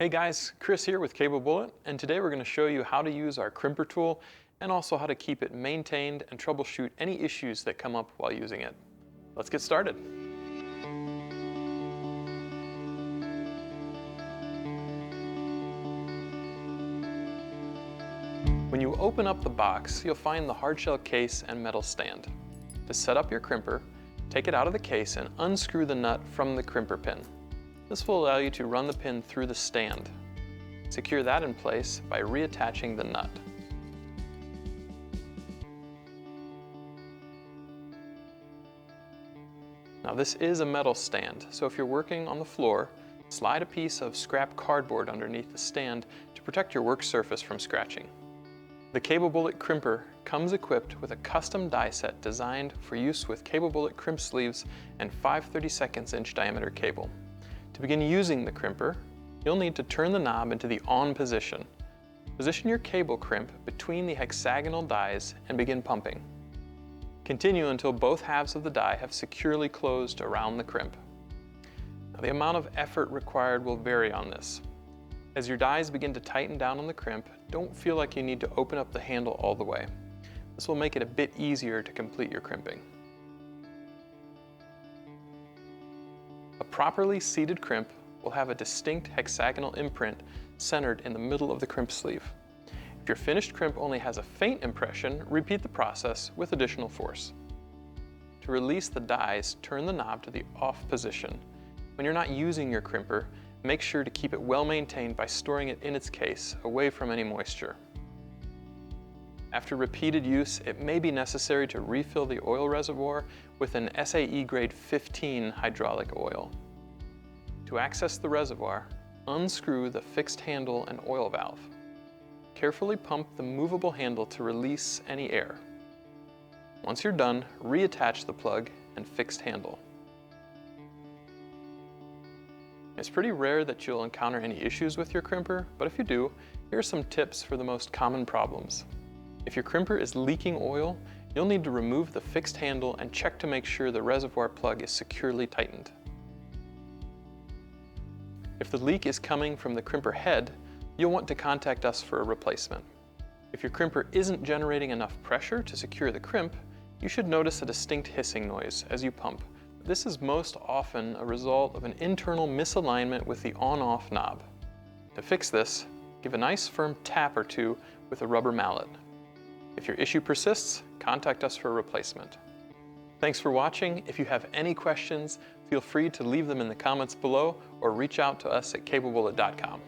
Hey guys, Chris here with Cable Bullet, and today we're going to show you how to use our crimper tool and also how to keep it maintained and troubleshoot any issues that come up while using it. Let's get started. When you open up the box, you'll find the hardshell case and metal stand. To set up your crimper, take it out of the case and unscrew the nut from the crimper pin. This will allow you to run the pin through the stand. Secure that in place by reattaching the nut. Now this is a metal stand, so if you're working on the floor, slide a piece of scrap cardboard underneath the stand to protect your work surface from scratching. The Cable Bullet crimper comes equipped with a custom die set designed for use with Cable Bullet crimp sleeves and 5/32 inch diameter cable. To begin using the crimper, you'll need to turn the knob into the on position. Position your cable crimp between the hexagonal dies and begin pumping. Continue until both halves of the die have securely closed around the crimp. Now, the amount of effort required will vary on this. As your dies begin to tighten down on the crimp, don't feel like you need to open up the handle all the way. This will make it a bit easier to complete your crimping. A properly seated crimp will have a distinct hexagonal imprint centered in the middle of the crimp sleeve. If your finished crimp only has a faint impression, repeat the process with additional force. To release the dies, turn the knob to the off position. When you're not using your crimper, make sure to keep it well maintained by storing it in its case, away from any moisture. After repeated use, it may be necessary to refill the oil reservoir with an SAE grade 15 hydraulic oil. To access the reservoir, unscrew the fixed handle and oil valve. Carefully pump the movable handle to release any air. Once you're done, reattach the plug and fixed handle. It's pretty rare that you'll encounter any issues with your crimper, but if you do, here are some tips for the most common problems. If your crimper is leaking oil, you'll need to remove the fixed handle and check to make sure the reservoir plug is securely tightened. If the leak is coming from the crimper head, you'll want to contact us for a replacement. If your crimper isn't generating enough pressure to secure the crimp, you should notice a distinct hissing noise as you pump. This is most often a result of an internal misalignment with the on-off knob. To fix this, give a nice firm tap or two with a rubber mallet. If your issue persists, contact us for a replacement. Thanks for watching. If you have any questions, feel free to leave them in the comments below or reach out to us at cablebullet.com.